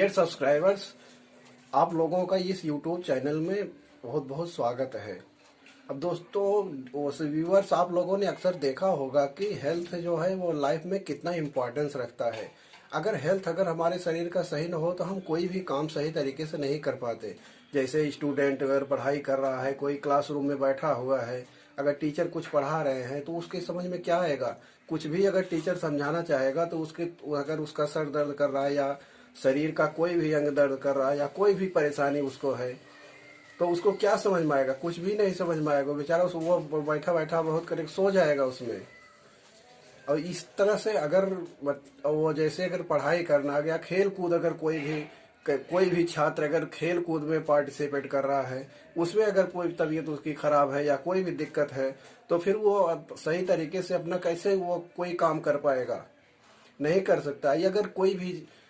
Dear subscribers, आप लोगों का इस यूट्यूब चैनल में बहुत बहुत स्वागत है। अब दोस्तों व्यूअर्स, आप लोगों ने अक्सर देखा होगा कि हेल्थ जो है वो लाइफ में कितना इम्पोर्टेंस रखता है। अगर हमारे शरीर का सही ना हो तो हम कोई भी काम सही तरीके से नहीं कर पाते। जैसे स्टूडेंट अगर पढ़ाई कर रहा है, कोई क्लासरूम में बैठा हुआ है, अगर टीचर कुछ पढ़ा रहे हैं तो उसके समझ में क्या आएगा। कुछ भी अगर टीचर समझाना चाहेगा तो अगर उसका सर दर्द कर रहा है या शरीर का कोई भी अंग दर्द कर रहा है या कोई भी परेशानी उसको है तो उसको क्या समझ में आएगा? कुछ भी नहीं समझ में आएगा। बेचारा वो बैठा बैठा बहुत करेक्ट सो जाएगा उसमें। और इस तरह से वो जैसे अगर पढ़ाई करना आ गया, खेल कूद, अगर कोई भी छात्र अगर खेल कूद में पार्टिसिपेट कर रहा है, उसमें अगर कोई तबीयत उसकी खराब है या कोई भी दिक्कत है तो फिर वो सही तरीके से अपना कैसे वो कोई काम कर पाएगा? नहीं कर सकता। या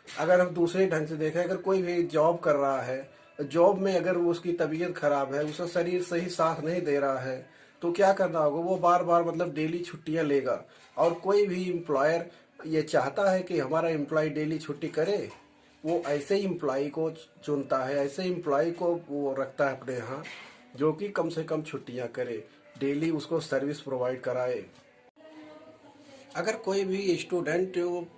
अगर हम दूसरे ढंग से देखें, अगर कोई भी जॉब कर रहा है, जॉब में अगर उसकी तबीयत खराब है, उसका शरीर सही साथ नहीं दे रहा है तो क्या करना होगा? वो बार बार डेली छुट्टियां लेगा। और कोई भी एम्प्लॉयर ये चाहता है कि हमारा एम्प्लॉय डेली छुट्टी करे। वो ऐसे एम्प्लॉय को चुनता है, ऐसे एम्प्लॉय को वो रखता है अपने यहाँ जो कि कम से कम छुट्टियां करे, डेली उसको सर्विस प्रोवाइड कराए। अगर कोई भी स्टूडेंट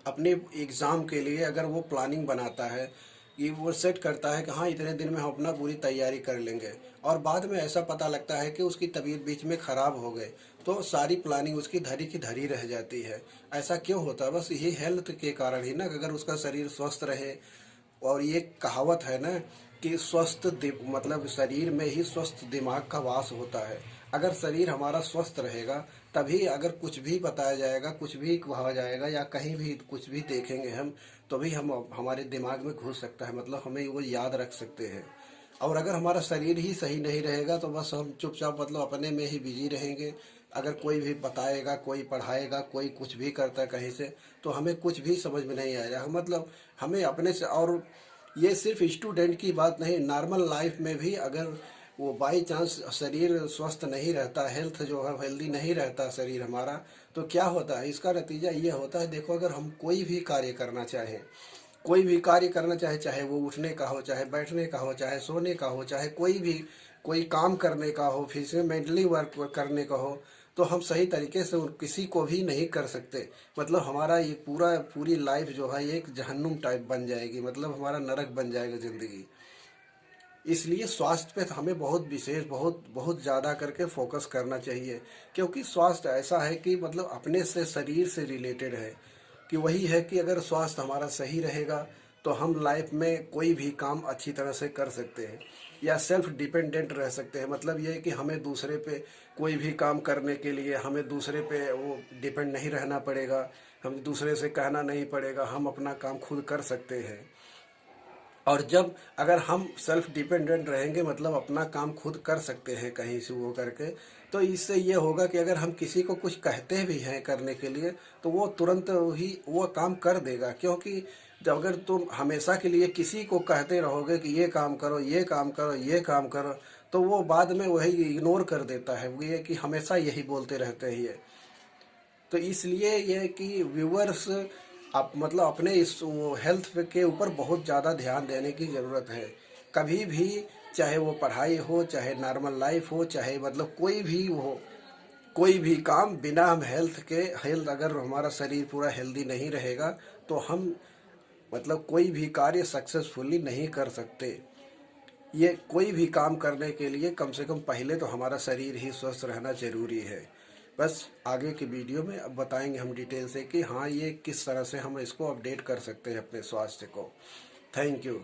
अपने एग्ज़ाम के लिए अगर वो प्लानिंग बनाता है कि वो सेट करता है कि हाँ इतने दिन में हम अपना पूरी तैयारी कर लेंगे, और बाद में ऐसा पता लगता है कि उसकी तबीयत बीच में ख़राब हो गई, तो सारी प्लानिंग उसकी धरी की धरी रह जाती है। ऐसा क्यों होता है? बस यही हेल्थ के कारण ही ना। अगर उसका शरीर स्वस्थ रहे, और ये कहावत है ना कि शरीर में ही स्वस्थ दिमाग का वास होता है। अगर शरीर हमारा स्वस्थ रहेगा तभी अगर कुछ भी बताया जाएगा, कुछ भी कहा जाएगा या कहीं भी कुछ भी देखेंगे हम, तो भी हम हमारे दिमाग में घुस सकता है, हमें वो याद रख सकते हैं। और अगर हमारा शरीर ही सही नहीं रहेगा तो बस हम चुपचाप अपने में ही बिजी रहेंगे। अगर कोई भी बताएगा, कोई पढ़ाएगा, कोई कुछ भी करता है कहीं से, तो हमें कुछ भी समझ में नहीं आएगा। हमें अपने से, और ये सिर्फ स्टूडेंट की बात नहीं, नॉर्मल लाइफ में भी अगर वो बाई चांस शरीर स्वस्थ नहीं रहता, हेल्थ जो है हेल्दी नहीं रहता शरीर हमारा, तो क्या होता है? इसका नतीजा ये होता है, देखो, अगर हम कोई भी कार्य करना चाहें, चाहे वो उठने का हो, चाहे बैठने का हो, चाहे सोने का हो, चाहे कोई काम करने का हो, फिजिकल मेंटली वर्क करने का हो, तो हम सही तरीके से किसी को भी नहीं कर सकते। हमारा ये पूरी लाइफ जो है एक जहन्नुम टाइप बन जाएगी, हमारा नरक बन जाएगा ज़िंदगी। इसलिए स्वास्थ्य पे हमें बहुत विशेष, बहुत बहुत ज़्यादा करके फोकस करना चाहिए, क्योंकि स्वास्थ्य ऐसा है कि अपने से, शरीर से रिलेटेड है। कि वही है कि अगर स्वास्थ्य हमारा सही रहेगा तो हम लाइफ में कोई भी काम अच्छी तरह से कर सकते हैं या सेल्फ डिपेंडेंट रह सकते हैं। ये है कि हमें दूसरे पे कोई भी काम करने के लिए हमें दूसरे पे वो डिपेंड नहीं रहना पड़ेगा, हम दूसरे से कहना नहीं पड़ेगा, हम अपना काम खुद कर सकते हैं। और जब अगर हम सेल्फ डिपेंडेंट रहेंगे, अपना काम खुद कर सकते हैं कहीं से वो करके, तो इससे ये होगा कि अगर हम किसी को कुछ कहते भी हैं करने के लिए तो वो तुरंत ही वो काम कर देगा। क्योंकि जब अगर तुम हमेशा के लिए किसी को कहते रहोगे कि ये काम करो, ये काम करो, ये काम करो, तो वो बाद में वही इग्नोर कर देता है। वो ये कि हमेशा यही बोलते रहते हैं ये। तो इसलिए ये कि व्यूअर्स, आप अपने इस हेल्थ के ऊपर बहुत ज़्यादा ध्यान देने की ज़रूरत है। कभी भी, चाहे वो पढ़ाई हो, चाहे नॉर्मल लाइफ हो, चाहे कोई भी हो, कोई भी काम बिना हम हेल्थ अगर हमारा शरीर पूरा हेल्दी नहीं रहेगा तो हम कोई भी कार्य सक्सेसफुली नहीं कर सकते। ये कोई भी काम करने के लिए कम से कम पहले तो हमारा शरीर ही स्वस्थ रहना ज़रूरी है। बस आगे की वीडियो में अब बताएंगे हम डिटेल से कि हाँ ये किस तरह से हम इसको अपडेट कर सकते हैं अपने स्वास्थ्य को। Thank you.